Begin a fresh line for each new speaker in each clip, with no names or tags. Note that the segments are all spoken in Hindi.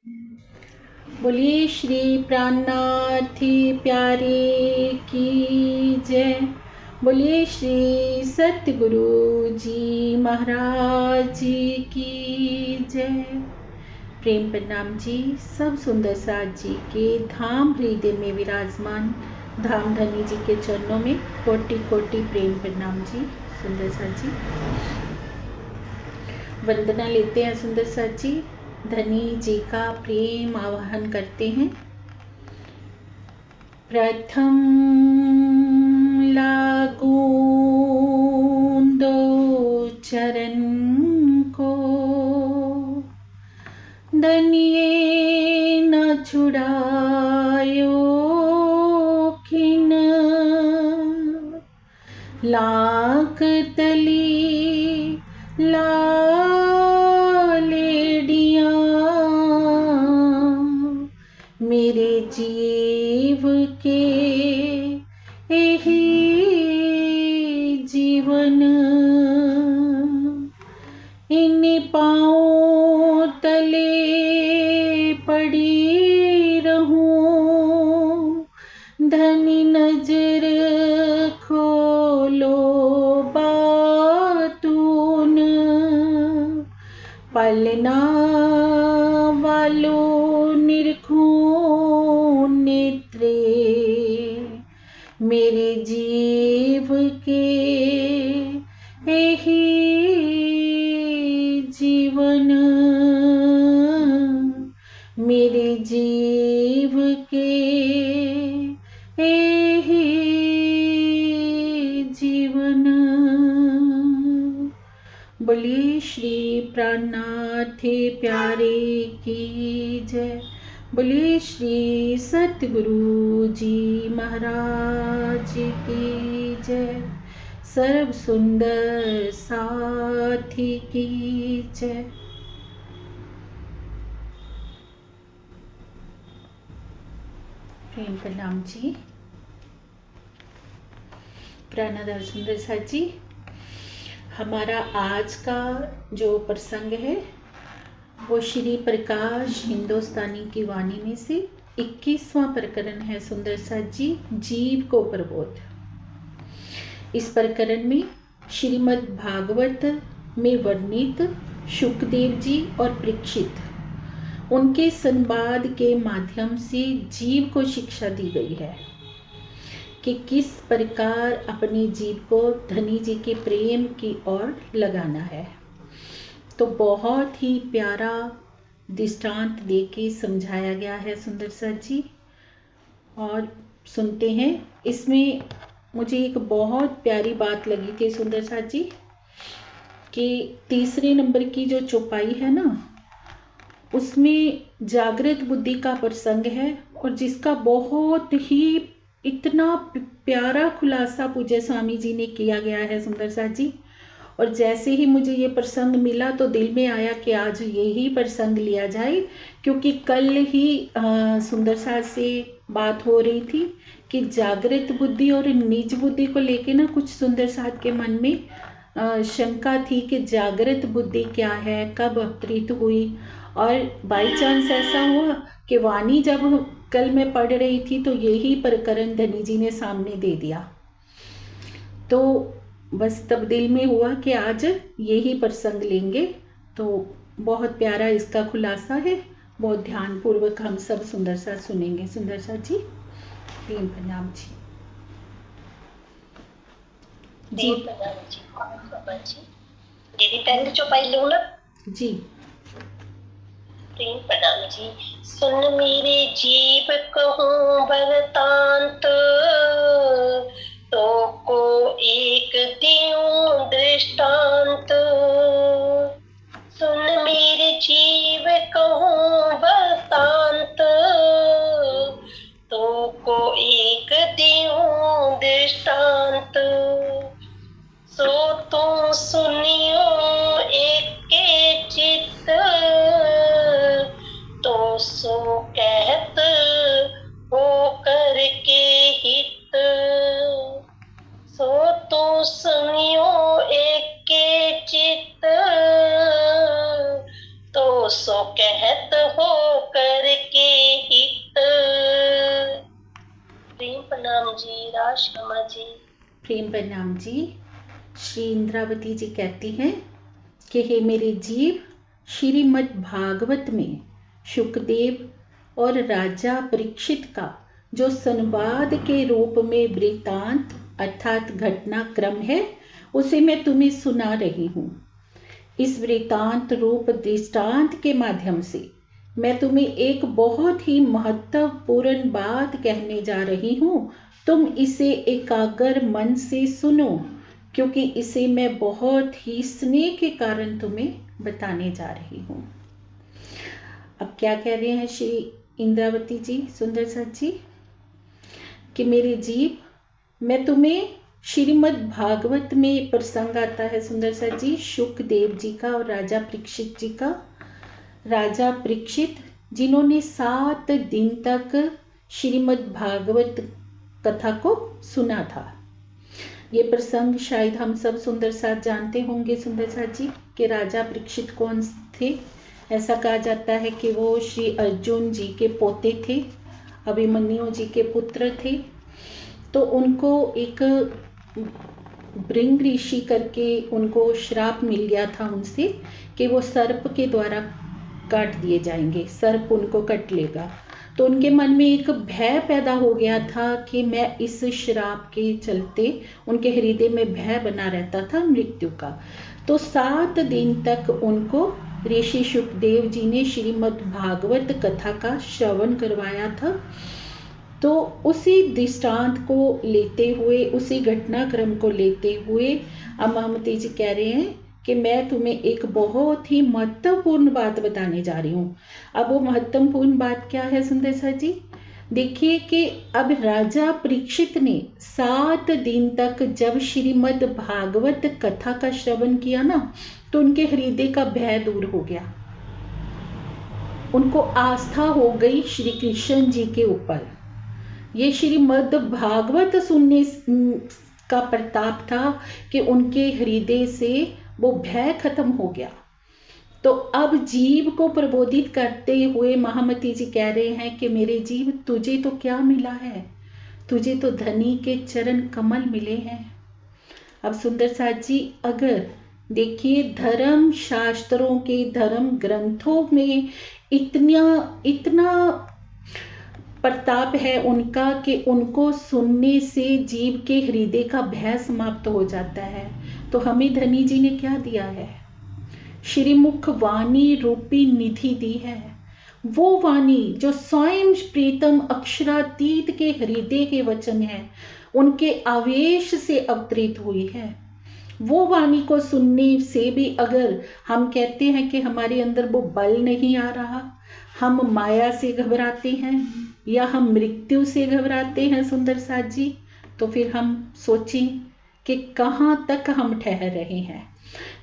बोलिए श्री प्राणनाथी प्यारे की जय। बोलिए श्री सतगुरु जी महाराज जी की जय। प्रेम प्रणाम जी सब सुंदर साथ जी के धाम हृदय में विराजमान धाम धनी जी के चरणों में कोटि कोटि प्रेम प्रणाम जी। सुंदर साथ जी वंदना लेते हैं। सुंदर साथ जी धनी जी का प्रेम आवाहन करते हैं। प्रथम लागू दो चरण को, दनिये न छुड़ायो खिन, लाख तली लालेडिया मेरे जीव के यही जीवन, इन पाँव तले पड़ी रहूं, धनी नजर खोलो बातून, पलना वालों निरखूं नेत्रे मेरे जीव के यही जीवन, मेरे जीव के यही जीवन। बोलिए श्री प्राणनाथ प्यारे की जय। बोलिए श्री सतगुरु जी महाराज की जय। सर्व सुंदर साथी की जय। प्रेम प्रणाम जी। प्राणाधार सुंदर साथ जी हमारा आज का जो प्रसंग है वो श्री प्रकाश हिंदुस्तानी की वाणी में से 21वां प्रकरण है। सुंदर साथ जी जीव को प्रबोध। इस प्रकरण में श्रीमद् भागवत में वर्णित शुकदेव जी और परीक्षित उनके संवाद के माध्यम से जीव को शिक्षा दी गई है कि किस प्रकार अपने जीव को धनी जी के प्रेम की ओर लगाना है। तो बहुत ही प्यारा दृष्टांत देके समझाया गया है सुंदर साथ जी, और सुनते हैं। इसमें मुझे एक बहुत प्यारी बात लगी थी सुंदर साथ जी कि तीसरे नंबर की जो चौपाई है ना, उसमें जागृत बुद्धि का प्रसंग है और जिसका बहुत ही इतना प्यारा खुलासा पूज्य स्वामी जी ने किया गया है सुंदर साथ जी। और जैसे ही मुझे ये प्रसंग मिला तो दिल में आया कि आज यही प्रसंग लिया जाए, क्योंकि कल ही सुंदर साथ से बात हो रही थी कि जागृत बुद्धि और निज बुद्धि को लेके ना कुछ सुंदर साथ के मन में शंका थी कि जागृत बुद्धि क्या है, कब अवतरित हुई। और बाई चांस ऐसा हुआ कि वाणी जब कल मैं पढ़ रही थी तो यही प्रकरण धनी जी ने सामने दे दिया। तो बस तब दिल में हुआ कि आज यही प्रसंग लेंगे। तो बहुत प्यारा इसका खुलासा है, बहुत ध्यान पूर्वक हम सब सुंदर साथ सुनेंगे। सुंदर साथ जी प्रेम प्रणाम जी।
जी दीदी पहले चौपाई लो ना
जी।
प्रेम प्रणाम जी। सुन मेरे जीव कहूँ वृतांत, तो को एक दियूं दृष्टांत। सुन मेरे जीव कहूँ वृतांत, तो को एक दियूं दृष्टांत। सो तुम सुनियो एक के चित्त, तो सो कहत हो करके हित। सो तो सुनियो एक के चित्त, तो सो कहत हो
प्रेम प्रणाम जी। श्री इंद्रावती जी कहती हैं कि हे मेरे जीव, श्रीमद् भागवत में शुकदेव और राजा परीक्षित का जो संवाद के रूप में वृत्तांत अर्थात घटनाक्रम है, उसे मैं तुम्हें सुना रही हूँ। इस वृत्तांत रूप दृष्टांत के माध्यम से मैं तुम्हें एक बहुत ही महत्वपूर्ण बात कहने जा रही हूँ। तुम इसे एकाग्र मन से सुनो, क्योंकि इसे मैं बहुत ही स्नेह के कारण तुम्हें बताने जा रही हूँ। अब क्या कह रहे हैं श्री इंद्रावती जी सुंदर साथ जी कि मेरे जीव, मैं तुम्हें श्रीमद् भागवत में प्रसंग आता है सुंदर साथ जी शुकदेव जी का और राजा परीक्षित जी का। राजा परीक्षित जिन्होंने 7 दिन तक श्रीमद् भागवत कथा को सुना था। ये प्रसंग शायद हम सब सुंदर साथ जानते होंगे सुंदर साथ जी कि राजा परीक्षित कौन थे। ऐसा कहा जाता है कि वो श्री अर्जुन जी के पोते थे, अभिमन्यु जी के पुत्र थे। तो उनको एक भृंग ऋषि करके उनको श्राप मिल गया था उनसे कि वो सर्प के द्वारा काट दिए जाएंगे, सर्प उनको कट लेगा। तो उनके मन में एक भय पैदा हो गया था कि मैं इस श्राप के चलते उनके हृदय में भय बना रहता था मृत्यु का। तो 7 दिन तक उनको ऋषि शुकदेव जी ने श्रीमद् भागवत कथा का श्रवण करवाया था। तो उसी दृष्टांत को लेते हुए, उसी घटनाक्रम को लेते हुए अब महामती जी कह रहे हैं कि मैं तुम्हें एक बहुत ही महत्वपूर्ण बात बताने जा रही हूँ। अब वो महत्वपूर्ण बात क्या है सुंदर सा जी? देखिए कि अब राजा परीक्षित ने 7 दिन तक जब श्रीमद् भागवत कथा का श्रवण किया ना, तो उनके हृदय का भय दूर हो गया। उनको आस्था हो गई श्री कृष्ण जी के ऊपर। ये श्रीमद् भागवत सुनने का प्रताप था कि उनके हृदय से वो भय खत्म हो गया। तो अब जीव को प्रबोधित करते हुए महामती जी कह रहे हैं कि मेरे जीव, तुझे तो क्या मिला है? तुझे तो धनी के चरण कमल मिले हैं। अब सुंदर साथ जी, अगर देखिए धर्म शास्त्रों के, धर्म ग्रंथों में इतना प्रताप है उनका कि उनको सुनने से जीव के हृदय का भय समाप्त हो जाता है। तो हमें धनी जी ने क्या दिया है? श्रीमुख वाणी रूपी निधि दी है। वो वाणी जो स्वयं प्रीतम अक्षरातीत के हृदय के वचन है, उनके आवेश से अवतरित हुई है। वो वाणी को सुनने से भी अगर हम कहते हैं कि हमारे अंदर वो बल नहीं आ रहा, हम माया से घबराते हैं या हम मृत्यु से घबराते हैं सुंदर साथ जी, तो फिर हम सोचें कि कहाँ तक हम ठहर रहे हैं।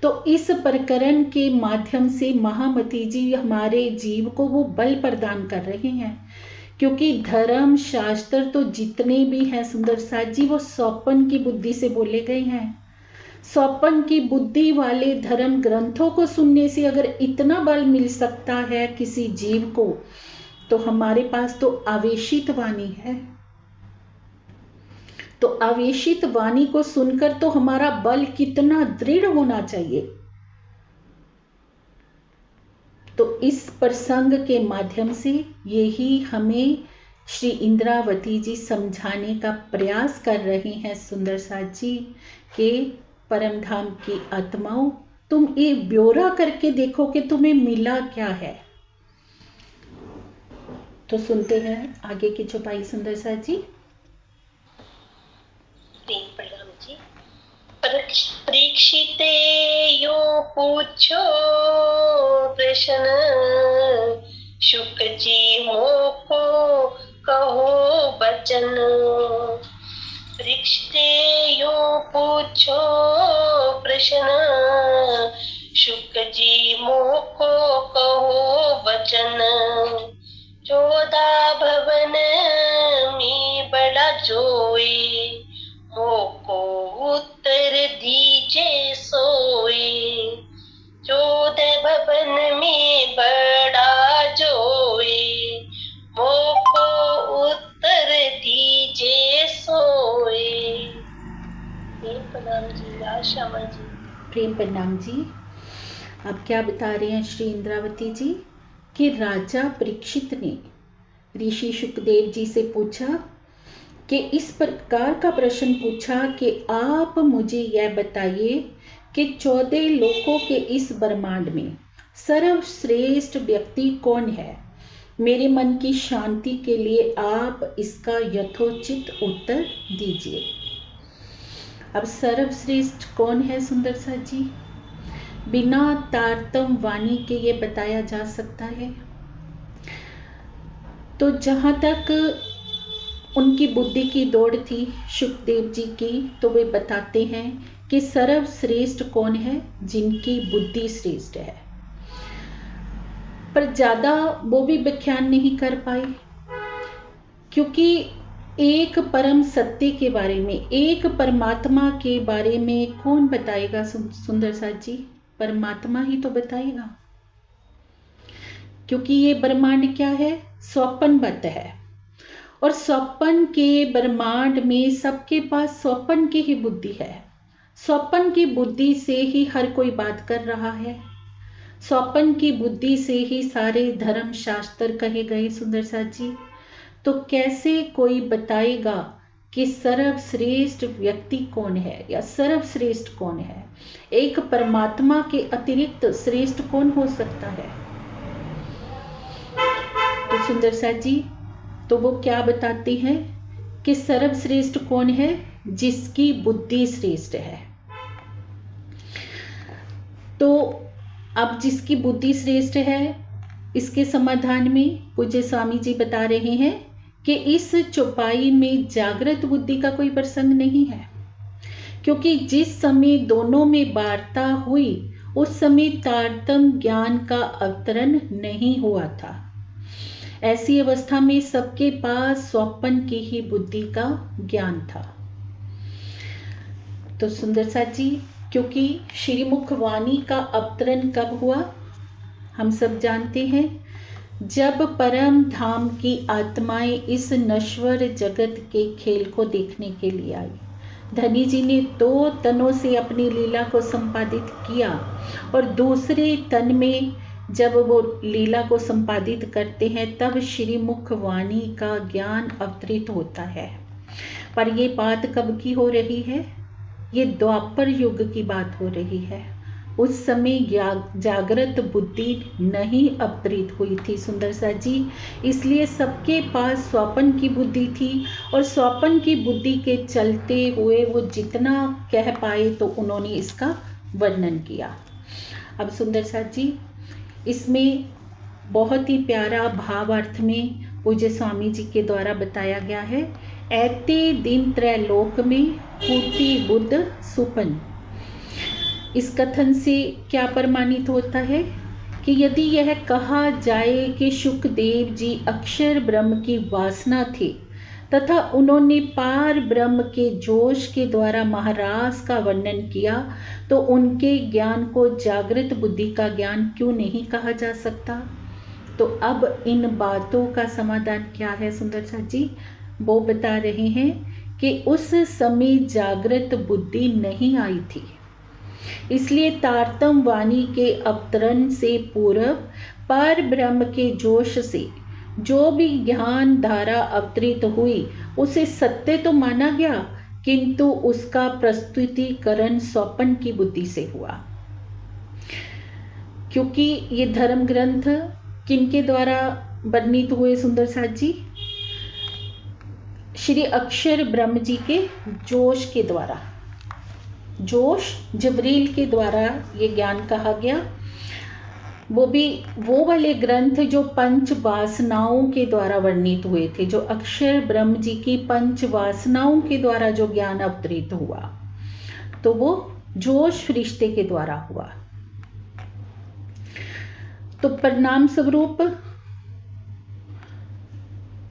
तो इस प्रकरण के माध्यम से महामती जी हमारे जीव को वो बल प्रदान कर रहे हैं, क्योंकि धर्म शास्त्र तो जितने भी हैं सुंदर साथ जी, वो स्वपन की बुद्धि से बोले गए हैं। स्वपन की बुद्धि वाले धर्म ग्रंथों को सुनने से अगर इतना बल मिल सकता है किसी जीव को, तो हमारे पास तो आवेशित वाणी है। तो आवेशित वाणी को सुनकर तो हमारा बल कितना दृढ़ होना चाहिए। तो इस प्रसंग के माध्यम से यही हमें श्री इंद्रावती जी समझाने का प्रयास कर रही हैं सुंदर साथ जी के परम धाम की आत्माओं, तुम ये ब्यौरा करके देखो कि तुम्हें मिला क्या है। तो सुनते हैं आगे की छुपाई सुंदर साथ जी।
प्रणाम जी। परीक्षिते यो पूछो प्रश्न, शुक जी मोको कहो बचन। परीक्षिते यो पूछो प्रश्न, शुक जी मोको कहो बचन। 14 भवन में बड़ा जोई, मोको उत्तर दीजे सोई। 14 भवन में बड़ा जोई, मोको उत्तर दीजे सोई।
प्रेम प्रणाम जी। अब क्या बता रहे हैं श्री इंद्रावती जी कि राजा परीक्षित ने ऋषि शुकदेव जी से पूछा कि इस प्रकार का प्रश्न पूछा कि आप मुझे यह बताइए कि 14 लोकों के इस ब्रह्मांड में सर्वश्रेष्ठ व्यक्ति कौन है। मेरे मन की शांति के लिए आप इसका यथोचित उत्तर दीजिए। अब सर्वश्रेष्ठ कौन है सुंदर सा जी? बिना तारतम वाणी के ये बताया जा सकता है। तो जहाँ तक उनकी बुद्धि की दौड़ थी शुकदेव जी की, तो वे बताते हैं कि सर्वश्रेष्ठ कौन है? जिनकी बुद्धि श्रेष्ठ है। पर ज्यादा वो भी व्याख्यान नहीं कर पाए, क्योंकि एक परम सत्य के बारे में, एक परमात्मा के बारे में कौन बताएगा सुंदर सा जी? परमात्मा ही तो बताएगा, क्योंकि ये ब्रह्मांड क्या है? स्वप्नवत है, और स्वप्न के ब्रह्मांड में सबके पास स्वप्न की ही बुद्धि है। स्वप्न की बुद्धि से ही हर कोई बात कर रहा है। स्वप्न की बुद्धि से ही सारे धर्म शास्त्र कहे गए सुंदर सा जी। तो कैसे कोई बताएगा कि सर्वश्रेष्ठ व्यक्ति कौन है या सर्वश्रेष्ठ कौन है? एक परमात्मा के अतिरिक्त श्रेष्ठ कौन हो सकता है? तो सुंदर सा जी, तो वो क्या बताते हैं कि सर्वश्रेष्ठ कौन है? जिसकी बुद्धि श्रेष्ठ है। तो अब जिसकी बुद्धि श्रेष्ठ है, इसके समाधान में पूज्य स्वामी जी बता रहे हैं कि इस चौपाई में जागृत बुद्धि का कोई प्रसंग नहीं है, क्योंकि जिस समय दोनों में वार्ता हुई उस समय तारतम ज्ञान का अवतरण नहीं हुआ था। ऐसी अवस्था में सबके पास स्वप्न की ही बुद्धि का ज्ञान था। तो सुंदर सा जी, क्योंकि श्रीमुख वाणी का अवतरण कब हुआ? हम सब जानते हैं, जब परम धाम की आत्माएं इस नश्वर जगत के खेल को देखने के लिए आई। धनी जी ने 2 तनों से अपनी लीला को संपादित किया, और दूसरे तन में जब वो लीला को संपादित करते हैं तब श्रीमुख वाणी का ज्ञान अवतरित होता है। पर ये बात कब की हो रही है? ये द्वापर युग की बात हो रही है। उस समय जागृत बुद्धि नहीं अवतरित हुई थी सुंदर सा जी, इसलिए सबके पास स्वप्न की बुद्धि थी, और स्वप्न की बुद्धि के चलते हुए वो जितना कह पाए तो उन्होंने इसका वर्णन किया। अब सुंदर सा जी, इसमें बहुत ही प्यारा भावार्थ में पूज्य स्वामी जी के द्वारा बताया गया है। ऐते दिन त्रैलोक में फूटी बुद्ध सुपन। इस कथन से क्या प्रमाणित होता है कि यदि यह कहा जाए कि शुकदेव जी अक्षर ब्रह्म की वासना थे तथा उन्होंने पार ब्रह्म के जोश के द्वारा महाराज का वर्णन किया, तो उनके ज्ञान को जागृत बुद्धि का ज्ञान क्यों नहीं कहा जा सकता? तो अब इन बातों का समाधान क्या है सुंदर सा जी? वो बता रहे हैं कि उस समय जागृत बुद्धि नहीं आई थी, इसलिए तारतम वाणी के अवतरण से पूर्व पर ब्रह्म के जोश से जो भी ज्ञान धारा अवतरित हुई उसे सत्य तो माना गया, किंतु उसका प्रस्तुतिकरण स्वप्न की बुद्धि से हुआ। क्योंकि ये धर्म ग्रंथ किनके द्वारा वर्णित हुए सुंदर सा जी? श्री अक्षर ब्रह्म जी के जोश के द्वारा, जोश जबरील के द्वारा ये ज्ञान कहा गया। वो भी वो वाले ग्रंथ जो पंच वासनाओं के द्वारा वर्णित हुए थे, जो अक्षर ब्रह्म जी की पंच वासनाओं के द्वारा जो ज्ञान अवतरित हुआ, तो वो जोश रिश्ते के द्वारा हुआ। तो परिणाम स्वरूप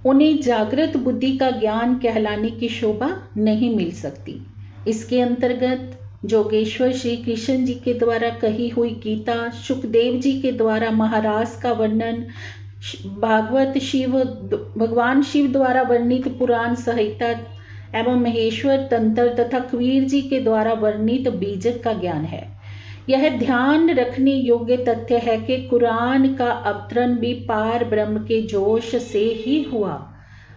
उन्हें जागृत बुद्धि का ज्ञान कहलाने की शोभा नहीं मिल सकती। इसके अंतर्गत जोगेश्वर श्री कृष्ण जी के द्वारा कही हुई गीता, शुकदेव जी के द्वारा महाराज का वर्णन, भागवत भगवान शिव द्वारा वर्णित पुराण संहिता एवं महेश्वर तंत्र तथा कबीर जी के द्वारा वर्णित बीजक का ज्ञान है। यह ध्यान रखने योग्य तथ्य है कि कुरान का अवतरण भी पार ब्रह्म के जोश से ही हुआ।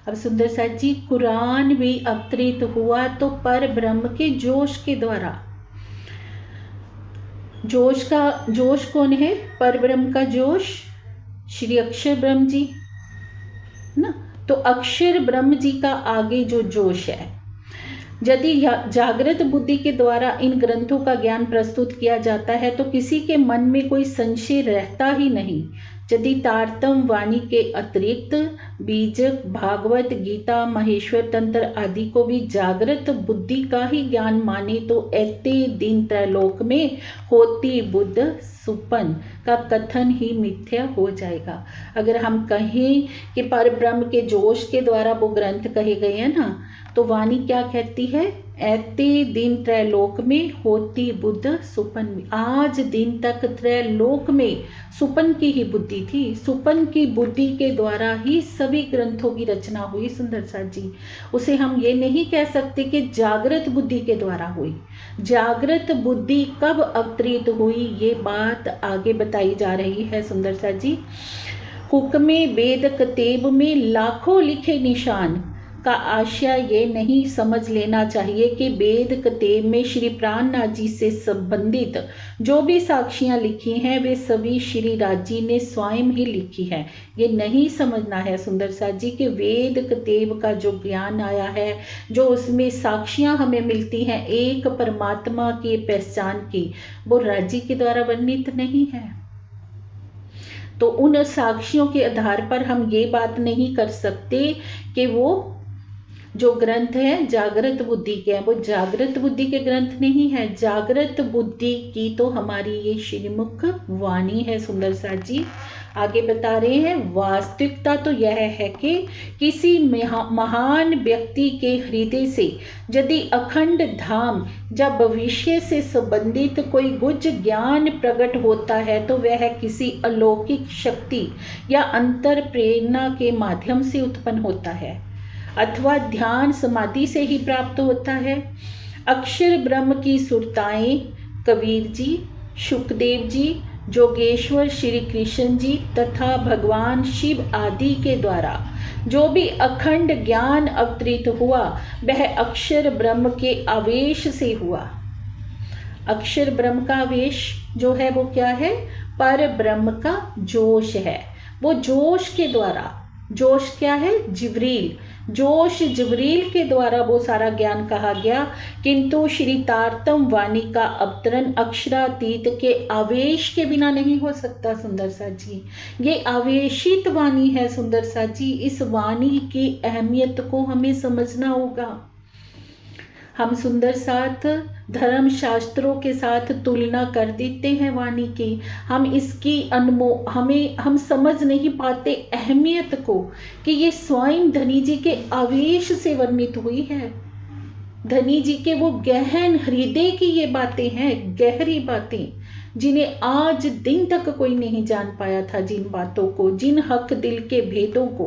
अब सुंदर साथ जी, कुरान भी अवतरित हुआ तो पर ब्रह्म के जोश के द्वारा। जोश कौन है? पर ब्रह्म का जोश श्री अक्षर ब्रह्म जी ना। तो अक्षर ब्रह्म जी का आगे जो जोश है, यदि जागृत बुद्धि के द्वारा इन ग्रंथों का ज्ञान प्रस्तुत किया जाता है तो किसी के मन में कोई संशय रहता ही नहीं। यदि तारतम वाणी के अतिरिक्त बीजक, भागवत, गीता, महेश्वर तंत्र आदि को भी जागृत बुद्धि का ही ज्ञान माने तो ऐते दिन त्रैलोक में होती बुद्ध सुपन का कथन ही मिथ्या हो जाएगा। अगर हम कहें कि पर ब्रह्म के जोश के द्वारा वो ग्रंथ कहे गए हैं ना, तो वाणी क्या कहती है? ऐते दिन त्रैलोक में होती बुद्ध सुपन में। आज दिन तक त्रैलोक में सुपन की ही बुद्धि थी। सुपन की बुद्धि के द्वारा ही सभी ग्रंथों की रचना हुई सुंदर साथ जी। उसे हम ये नहीं कह सकते कि जागृत बुद्धि के द्वारा हुई। जागृत बुद्धि कब अवतरित हुई, ये बात आगे बताई जा रही है सुंदर साथ जी। हुक्मे वेद कतेब में लाखों लिखे निशान का आशय ये नहीं समझ लेना चाहिए कि वेद कतेब में श्री प्राणनाथ जी से संबंधित जो भी साक्षियां लिखी हैं वे सभी श्री राज जी ने स्वयं ही लिखी है। ये नहीं समझना है सुंदर साथ जी कि वेद कतेब का जो ज्ञान आया है, जो उसमें साक्षियां हमें मिलती हैं एक परमात्मा की पहचान की, वो राज जी के द्वारा वर्णित नहीं है। तो उन साक्षियों के आधार पर हम ये बात नहीं कर सकते कि वो जो ग्रंथ है जागृत बुद्धि के हैं। वो जागृत बुद्धि के ग्रंथ नहीं है। जागृत बुद्धि की तो हमारी ये श्रीमुख वाणी है सुंदर साथ जी। आगे बता रहे हैं, वास्तविकता तो यह है कि किसी महान व्यक्ति के हृदय से यदि अखंड धाम या भविष्य से संबंधित कोई गुज ज्ञान प्रकट होता है तो वह किसी अलौकिक शक्ति या अंतर प्रेरणा के माध्यम से उत्पन्न होता है अथवा ध्यान समाधि से ही प्राप्त होता है। अक्षर ब्रह्म की सुरताएं कबीर जी, शुकदेव जी, जोगेश्वर श्री कृष्ण जी तथा भगवान शिव आदि के द्वारा जो भी अखंड ज्ञान अवतरित हुआ वह अक्षर ब्रह्म के आवेश से हुआ। अक्षर ब्रह्म का आवेश जो है वो क्या है? पर ब्रह्म का जोश है। वो जोश के द्वारा, जोश क्या है? जिब्रील, जोश जिब्रील के द्वारा वो सारा ज्ञान कहा गया। किंतु श्री तारतम वाणी का अवतरण अक्षरातीत के आवेश के बिना नहीं हो सकता सुंदर साथ जी। ये आवेशित वाणी है सुंदर साथ जी। इस वाणी की अहमियत को हमें समझना होगा। हम सुंदर साथ धर्म शास्त्रों के साथ तुलना कर देते हैं वाणी की। हम इसकी हम समझ नहीं पाते अहमियत को कि ये स्वयं धनी जी के आवेश से वर्णित हुई है। धनी जी के वो गहन हृदय की ये बातें हैं, गहरी बातें जिन्हें आज दिन तक कोई नहीं जान पाया था। जिन बातों को, जिन हक दिल के भेदों को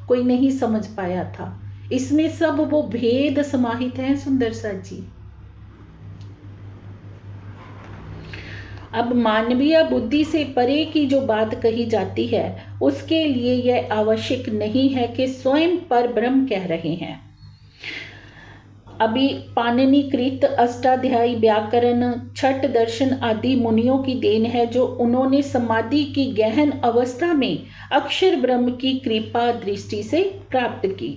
कोई नहीं समझ पाया था, इसमें सब वो भेद समाहित हैं सुंदर साथ जी। अब मानवीय बुद्धि से परे की जो बात कही जाती है उसके लिए यह आवश्यक नहीं है कि स्वयं पर ब्रह्म कह रहे हैं। अभी पाणिनिकृत अष्टाध्यायी व्याकरण, छठ दर्शन आदि मुनियों की देन है जो उन्होंने समाधि की गहन अवस्था में अक्षर ब्रह्म की कृपा दृष्टि से प्राप्त की।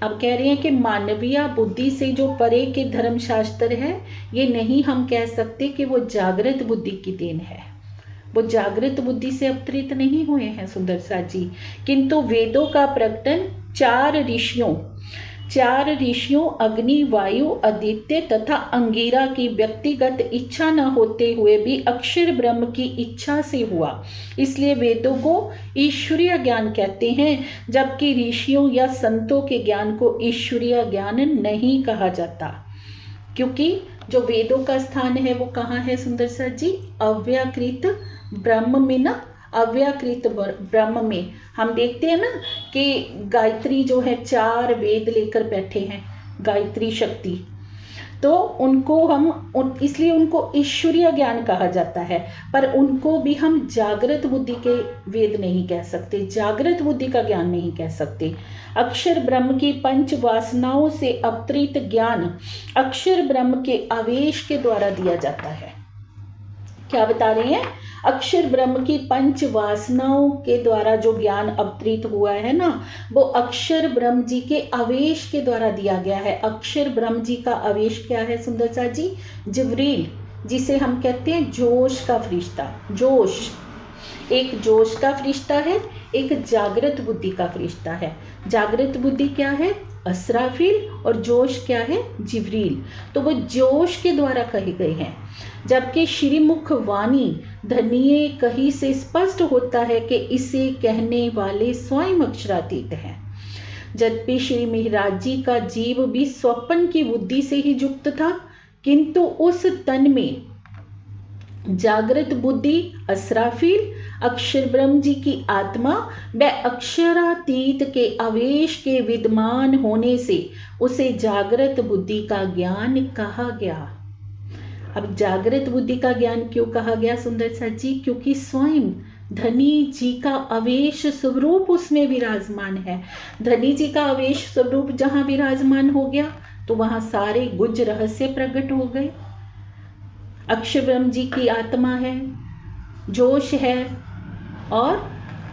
अब कह रहे हैं कि मानवीय बुद्धि से जो परे के धर्मशास्त्र है, ये नहीं हम कह सकते कि वो जागृत बुद्धि की देन है। वो जागृत बुद्धि से अवतरित नहीं हुए हैं सुंदर साथ जी। किंतु वेदों का प्रकटन चार ऋषियों अग्नि, वायु, आदित्य तथा अंगिरा की व्यक्तिगत इच्छा न होते हुए भी अक्षर ब्रह्म की इच्छा से हुआ। इसलिए वेदों को ईश्वरीय ज्ञान कहते हैं, जबकि ऋषियों या संतों के ज्ञान को ईश्वरीय ज्ञान नहीं कहा जाता। क्योंकि जो वेदों का स्थान है वो कहाँ है सुंदर साथ जी? अव्याकृत ब्रह्म में ना। अव्याकृत ब्रह्म में हम देखते हैं ना कि गायत्री जो है 4 वेद लेकर बैठे हैं, गायत्री शक्ति। तो इसलिए उनको ईश्वरीय ज्ञान कहा जाता है, पर उनको भी हम जागृत बुद्धि के वेद नहीं कह सकते, जागृत बुद्धि का ज्ञान नहीं कह सकते। अक्षर ब्रह्म की पंच वासनाओं से अवतरित ज्ञान अक्षर ब्रह्म के आवेश के द्वारा दिया जाता है। क्या बता रहे हैं? अक्षर ब्रह्म की पंच वासनाओं के द्वारा जो ज्ञान अवतरित हुआ है ना, वो अक्षर ब्रह्म जी के आवेश के द्वारा दिया गया है। अक्षर ब्रह्म जी का आवेश क्या है सुंदर सा जी? जिब्रील, जिसे हम कहते हैं जोश का फरिश्ता। जोश, एक जोश का फरिश्ता है, एक जागृत बुद्धि का फरिश्ता है। जागृत बुद्धि क्या है? असराफिल, और जोश क्या है? जिब्रील। तो वो जोश के द्वारा कहे गए हैं, जबकि श्रीमुख वाणी धनिये कही से स्पष्ट होता है कि इसे कहने वाले स्वयं अक्षरातीत हैं। जबकि श्री महाराज जी का जीव भी स्वप्न की बुद्धि से ही युक्त था, किंतु उस तन में जागृत बुद्धि, असराफिल, अक्षर ब्रह्म जी की आत्मा व अक्षरातीत के आवेश के विद्यमान होने से उसे जागृत बुद्धि का ज्ञान कहा गया। अब जागृत बुद्धि का ज्ञान क्यों कहा गया सुंदर सा जी? क्योंकि स्वयं धनी जी का आवेश स्वरूप उसमें विराजमान है। धनी जी का आवेश स्वरूप जहां विराजमान हो गया तो वहां सारे गुज रहस्य प्रकट हो गए। अक्षर ब्रह्म जी की आत्मा है, जोश है और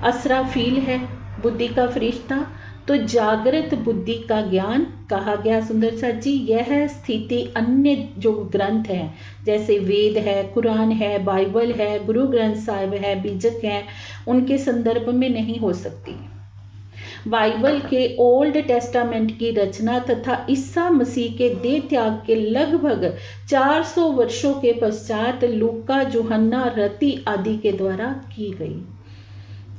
असराफील है, बुद्धि का फरिश्ता। तो जागृत बुद्धि का ज्ञान कहा गया सुंदर सा जी। यह स्थिति अन्य जो ग्रंथ हैं, जैसे वेद है, कुरान है, बाइबल है, गुरु ग्रंथ साहिब है, बीजक है, उनके संदर्भ में नहीं हो सकती। बाइबल के ओल्ड टेस्टामेंट की रचना तथा ईसा मसीह के देह त्याग के लगभग 400 वर्षों के पश्चात लूका, यूहन्ना, रति आदि के द्वारा की गई।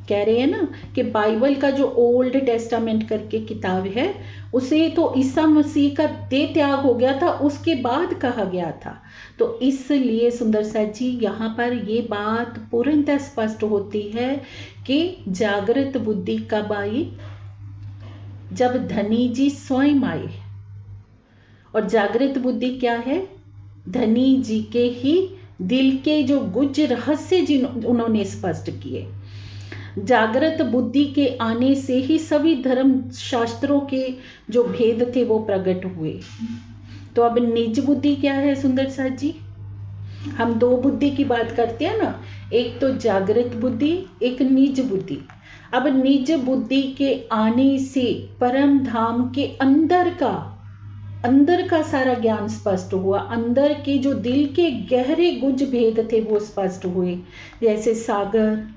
कह रहे हैं ना कि बाइबल का जो ओल्ड टेस्टामेंट करके किताब है, उसे तो ईसा मसीह का देह त्याग हो गया था, उसके बाद कहा गया था। तो इसलिए सुंदर सा जी यहाँ पर ये बात पूर्णतः स्पष्ट होती है कि जागृत बुद्धि कब आई? जब धनी जी स्वयं आए। और जागृत बुद्धि क्या है? धनी जी के ही दिल के जो गुज रहस्य उन्होंने स्पष्ट किए। जागृत बुद्धि के आने से ही सभी धर्म शास्त्रों के जो भेद थे वो प्रकट हुए। तो अब निज बुद्धि क्या है सुंदर सा जी? हम दो बुद्धि की बात करते हैं ना, एक तो जागृत बुद्धि, एक निज बुद्धि। अब निज बुद्धि के आने से परम धाम के अंदर का सारा ज्ञान स्पष्ट हुआ। अंदर के जो दिल के गहरे गुज भेद थे वो स्पष्ट हुए। जैसे सागर,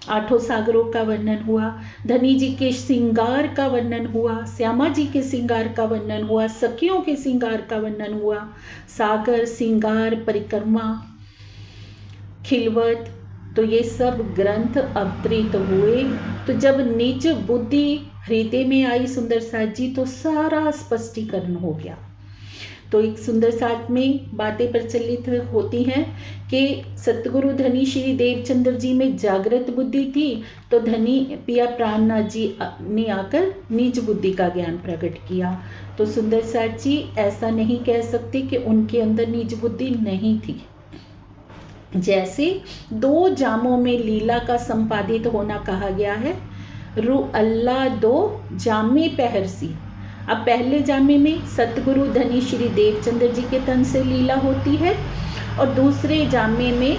8 सागरों का वर्णन हुआ, धनी जी के श्रृंगार का वर्णन हुआ, श्यामा जी के श्रृंगार का वर्णन हुआ, सखियों के श्रृंगार का वर्णन हुआ। सागर, श्रृंगार, परिक्रमा, खिलवत, तो ये सब ग्रंथ अवतरित हुए। तो जब निज बुद्धि हृदय में आई सुंदर साथ जी, तो सारा स्पष्टीकरण हो गया। तो एक सुंदर साथ में बातें प्रचलित होती हैं कि सतगुरु धनी श्री देवचंद्र जी में जागृत बुद्धि थी, तो धनी पिया प्राणनाथ जी ने आकर निज बुद्धि का ज्ञान प्रकट किया। तो सुंदर साथ जी ऐसा नहीं कह सकते कि उनके अंदर निज बुद्धि नहीं थी। जैसे 2 जामों में लीला का संपादित होना कहा गया है, रू अल्लाह 2 जामे पहरसी। अब पहले जामे में सतगुरु धनी श्री देवचंद्र जी के तन से लीला होती है, और दूसरे जामे में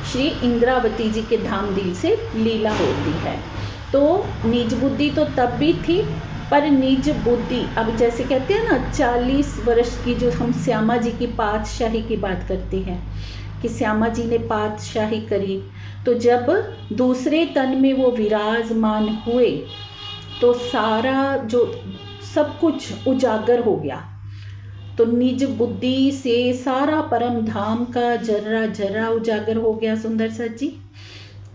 श्री इंद्रावती जी के धाम दिल से लीला होती है। तो निज बुद्धि तो तब भी थी, पर निज बुद्धि अब जैसे कहते हैं ना 40 वर्ष की जो हम श्यामा जी की पातशाही की बात करते हैं कि श्यामा जी ने पातशाही करी, तो जब दूसरे तन में वो विराजमान हुए तो सारा जो सब कुछ उजागर हो गया। तो निज बुद्धि से सारा परम धाम का जर्रा जर्रा उजागर हो गया सुंदर सच जी।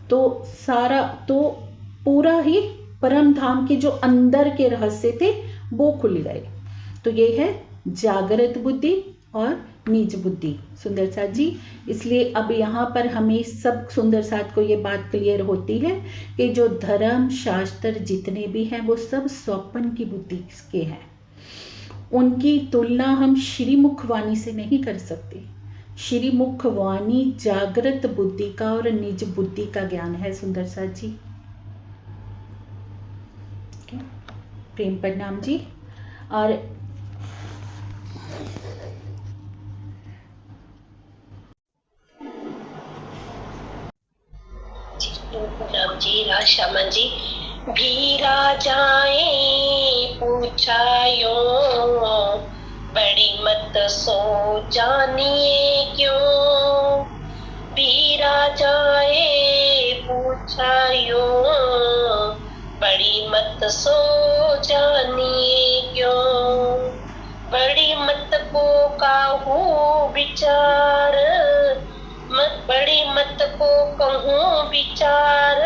तो सारा तो पूरा ही परम धाम के जो अंदर के रहस्य थे वो खुल गए। तो ये है जागृत बुद्धि और निज बुद्धि सुंदर साथ जी। इसलिए अब यहाँ पर हमें सब सुंदर साथ को ये बात क्लियर होती है कि जो धर्म शास्त्र जितने भी हैं वो सब स्वप्न की बुद्धि के हैं। उनकी तुलना हम श्रीमुख वाणी से नहीं कर सकते। श्रीमुख वाणी जागृत बुद्धि का और निज बुद्धि का ज्ञान है सुंदर साथ जी। प्रेम प्रणाम जी। और
प्रणाम जी। राशामा जी। भी राजाए पूछायो, बड़ी मत सो जानिए क्यों। भी राजाए पूछायो, बड़ी मत सो जानिए क्यों। बड़ी मत को काहू विचार, बड़ी मत को कहूँ विचार।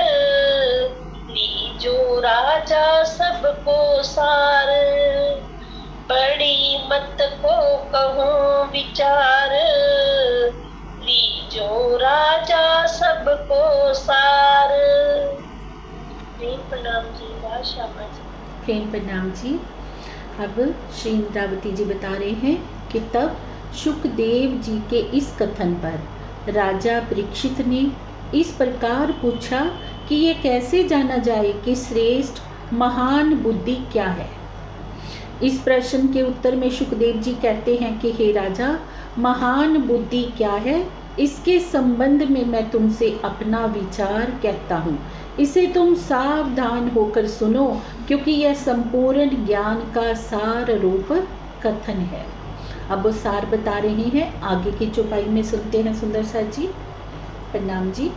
लीजो राजा सबको सार, बड़ी मत को कहूँ विचार। लीजो राजा सबको सार। प्रेम प्रणाम जी। राशामा जी।
प्रेम प्रणाम जी। अब श्री इंद्रावती जी बता रहे हैं कि तब शुकदेव जी के इस कथन पर राजा परीक्षित ने इस प्रकार पूछा कि ये कैसे जाना जाए कि श्रेष्ठ महान बुद्धि क्या है। इस प्रश्न के उत्तर में शुकदेव जी कहते हैं कि हे राजा, महान बुद्धि क्या है, इसके संबंध में मैं तुमसे अपना विचार कहता हूँ। इसे तुम सावधान होकर सुनो, क्योंकि यह संपूर्ण ज्ञान का सार रूप कथन है। अब वो सार बता रहे हैं, आगे की चौपाई में सुनते हैं सुंदर साथ जी। प्रणाम जी।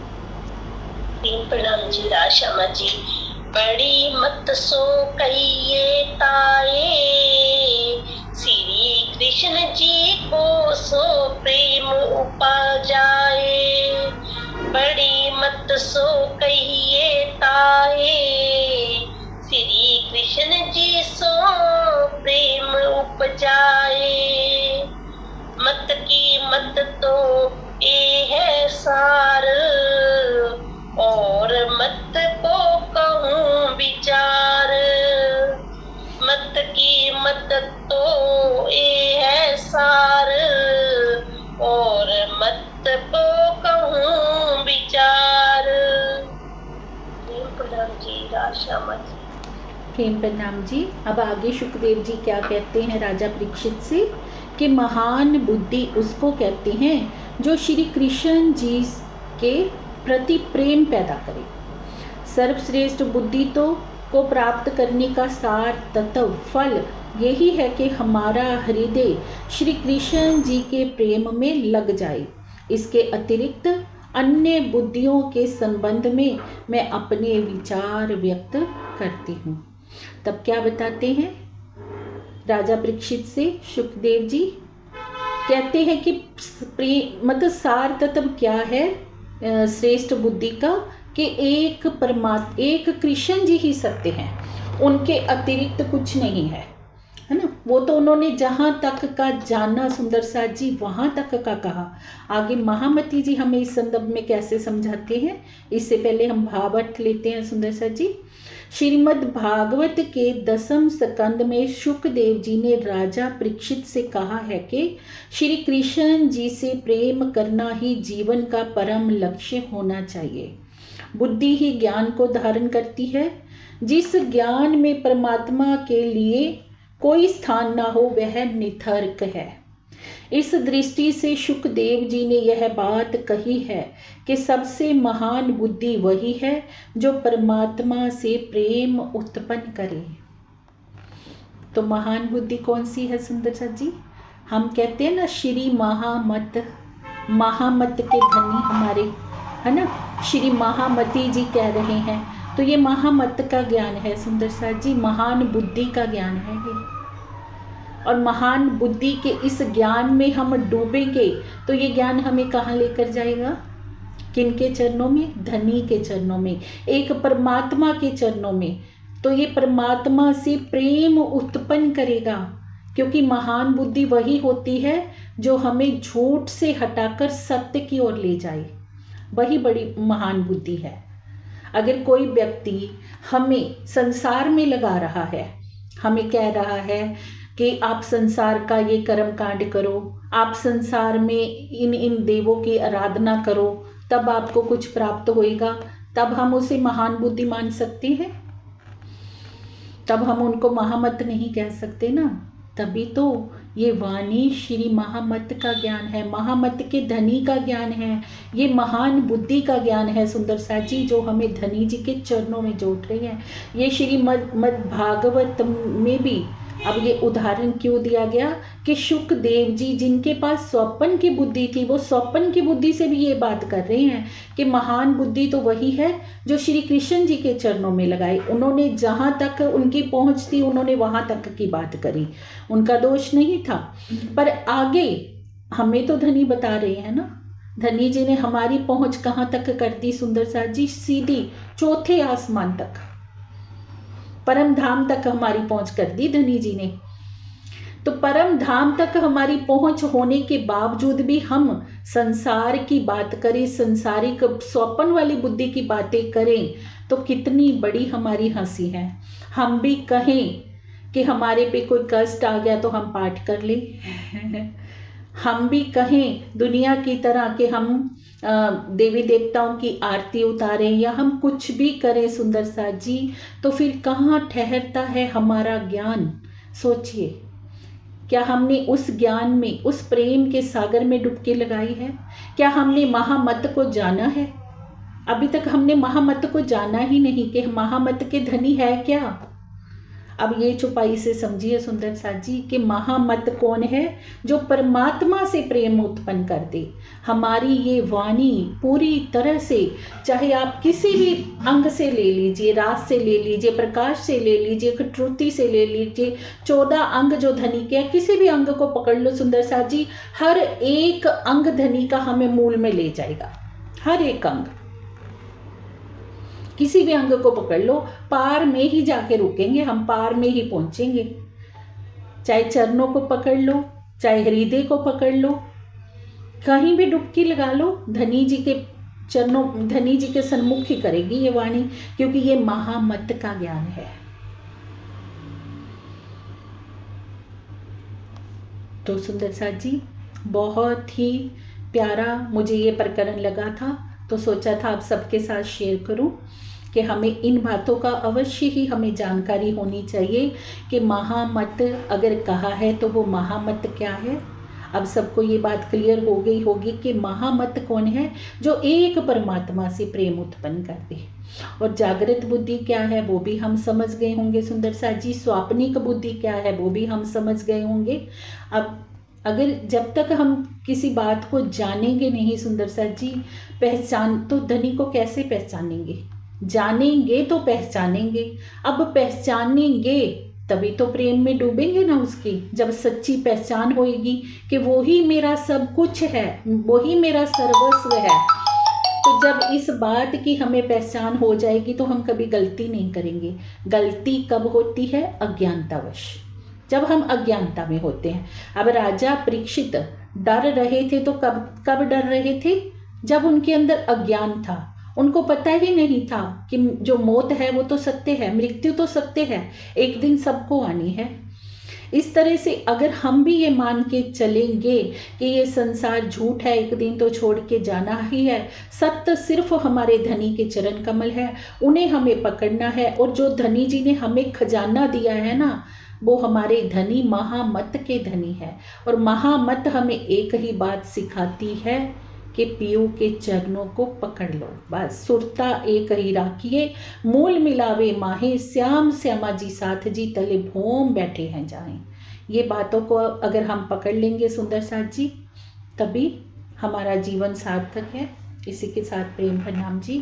प्रणाम जी। राशामा जी। बड़ी मत सो कहिए ताए, श्री कृष्ण जी को सो प्रेम उपजाए। बड़ी मत सो कहिए ताए, श्री कृष्ण जी सो प्रेम उपजाए। मत की मत तो ये है सार, और मत को कहूँ विचार। मत की मत तो ये है सार, और मत को कहूँ विचार। प्रेम प्रणाम जी। राशामा जी।
प्रेम प्रणाम जी। अब आगे शुकदेव जी क्या कहते हैं राजा परीक्षित से कि महान बुद्धि उसको कहते हैं जो श्री कृष्ण जी के प्रति प्रेम पैदा करे। सर्वश्रेष्ठ बुद्धि तो को प्राप्त करने का सार तत्व फल यही है कि हमारा हृदय श्री कृष्ण जी के प्रेम में लग जाए। इसके अतिरिक्त अन्य बुद्धियों के संबंध में मैं अपने विचार व्यक्त करती हूँ। तब क्या बताते हैं राजा परीक्षित से शुकदेव जी, कहते हैं कि मतलब सार तत्व क्या है श्रेष्ठ बुद्धि का, कि एक कृष्ण जी ही सत्य हैं, उनके अतिरिक्त कुछ नहीं है ना। वो तो उन्होंने जहां तक का जाना सुंदर साथ जी वहां तक का कहा। आगे महामती जी हमें इस संदर्भ में कैसे समझाते हैं, इससे पहले हम भावार्थ लेते हैं सुंदर साथ जी। श्रीमद् भागवत के 10वें स्कंद में शुकदेव जी ने राजा परीक्षित से कहा है कि श्री कृष्ण जी से प्रेम करना ही जीवन का परम लक्ष्य होना चाहिए। बुद्धि ही ज्ञान को धारण करती है। जिस ज्ञान में परमात्मा के लिए कोई स्थान ना हो वह निथर्क है। इस दृष्टि से शुकदेव जी ने यह बात कही है कि सबसे महान बुद्धि वही है जो परमात्मा से प्रेम उत्पन्न करे। तो महान बुद्धि कौन सी है सुंदर सा जी? हम कहते हैं ना श्री महामत, महामत के धनी हमारे है ना, श्री महामती जी कह रहे हैं। तो ये महामत का ज्ञान है सुंदर सा जी, महान बुद्धि का ज्ञान है ये। और महान बुद्धि के इस ज्ञान में हम डूबेंगे तो ये ज्ञान हमें कहाँ लेकर जाएगा? किनके चरणों में? धनी के चरणों में, एक परमात्मा के चरणों में। तो ये परमात्मा से प्रेम उत्पन्न करेगा, क्योंकि महान बुद्धि वही होती है जो हमें झूठ से हटाकर सत्य की ओर ले जाए, वही बड़ी महान बुद्धि है। अगर कोई व्यक्ति हमें संसार में लगा रहा है, हमें कह रहा है कि आप संसार का ये कर्म कांड करो, आप संसार में इन इन देवों की आराधना करो, तब आपको कुछ प्राप्त होएगा, तब हम उसे महान बुद्धि मान सकते हैं, तब हम उनको महामत नहीं कह सकते ना। तभी तो ये वाणी श्री महामत का ज्ञान है, महामत के धनी का ज्ञान है, ये महान बुद्धि का ज्ञान है सुंदर सा जी, जो हमें धनी जी के चरणों में जोड़ रहे हैं। ये श्रीमद् भागवत में भी अब ये उदाहरण क्यों दिया गया कि शुकदेव जी जिनके पास स्वप्न की बुद्धि थी, वो स्वप्न की बुद्धि से भी ये बात कर रहे हैं कि महान बुद्धि तो वही है जो श्री कृष्ण जी के चरणों में लगाई। उन्होंने जहां तक उनकी पहुंच थी उन्होंने वहां तक की बात करी, उनका दोष नहीं था। पर आगे हमें तो धनी बता रहे हैं ना, धनी जी ने हमारी पहुंच कहां तक कर दी सुंदर सा जी, सीधी चौथे आसमान तक, परम धाम तक हमारी पहुंच कर दी धनी जी ने। तो परम धाम तक हमारी पहुंच होने के बावजूद भी हम संसार की बात करें, संसारिक स्वप्न वाली बुद्धि की बातें करें, तो कितनी बड़ी हमारी हंसी है। हम भी कहें कि हमारे पे कोई कष्ट आ गया तो हम पाठ कर लें हम भी कहें दुनिया की तरह कि हम देवी देवताओं की आरती उतारें या हम कुछ भी करें सुंदर सा जी, तो फिर कहाँ ठहरता है हमारा ज्ञान? सोचिए, क्या हमने उस ज्ञान में, उस प्रेम के सागर में डुबकी लगाई है? क्या हमने महामत को जाना है? अभी तक हमने महामत को जाना ही नहीं कि महामत के धनी है क्या। अब ये छुपाई से समझिए सुंदर सा जी कि महामत कौन है? जो परमात्मा से प्रेम उत्पन्न कर दे। हमारी ये वाणी पूरी तरह से, चाहे आप किसी भी अंग से ले लीजिए, रास से ले लीजिए, प्रकाश से ले लीजिए, कटरुति से ले लीजिए, 14 अंग जो धनी के हैं, किसी भी अंग को पकड़ लो सुंदर सा जी, हर एक अंग धनी का हमें मूल में ले जाएगा। हर एक अंग, किसी भी अंग को पकड़ लो, पार में ही जाके रुकेंगे हम, पार में ही पहुंचेंगे। चाहे चरणों को पकड़ लो, चाहे हृदय को पकड़ लो, कहीं भी डुबकी लगा लो, धनी जी के चरणों, धनी जी के सन्मुख ही करेगी ये वाणी, क्योंकि ये महामत का ज्ञान है। तो सुंदर सा जी, बहुत ही प्यारा मुझे ये प्रकरण लगा था, तो सोचा था आप सबके साथ शेयर करूं कि हमें इन बातों का अवश्य ही हमें जानकारी होनी चाहिए कि महामत अगर कहा है तो वो महामत क्या है। अब सबको ये बात क्लियर हो गई होगी कि महामत कौन है? जो एक परमात्मा से प्रेम उत्पन्न कर दे। और जागृत बुद्धि क्या है वो भी हम समझ गए होंगे सुंदर सा जी, स्वाप्निक बुद्धि क्या है वो भी हम समझ गए होंगे। अब अगर जब तक हम किसी बात को जानेंगे नहीं सुंदर सा जी, पहचान तो धनी को कैसे पहचानेंगे? जानेंगे तो पहचानेंगे। अब पहचानेंगे तभी तो प्रेम में डूबेंगे ना उसकी, जब सच्ची पहचान होएगी कि वो ही मेरा सब कुछ है, वो ही मेरा सर्वस्व है। तो जब इस बात की हमें पहचान हो जाएगी तो हम कभी गलती नहीं करेंगे। गलती कब होती है? अज्ञानतावश, जब हम अज्ञानता में होते हैं। अब राजा परीक्षित डर रहे थे तो कब डर रहे थे? जब उनके अंदर अज्ञान था, उनको पता ही नहीं था कि जो मौत है वो तो सत्य है, मृत्यु तो सत्य है, एक दिन सबको आनी है। इस तरह से अगर हम भी ये मान के चलेंगे कि ये संसार झूठ है, एक दिन तो छोड़ के जाना ही है, सत्य सिर्फ हमारे धनी के चरण कमल है, उन्हें हमें पकड़ना है। और जो धनी जी ने हमें खजाना दिया है ना, वो हमारे धनी महामत के धनी है। और महामत हमें एक ही बात सिखाती है कि पियू के चरणों को पकड़ लो, बस सुरता एक ही राखिए, मूल मिलावे माहे, श्याम श्यामा जी साथ जी तले भोम बैठे हैं जाएं। ये बातों को अगर हम पकड़ लेंगे सुंदर साथ जी, तभी हमारा जीवन सार्थक है। इसी के साथ प्रेम प्रणाम जी।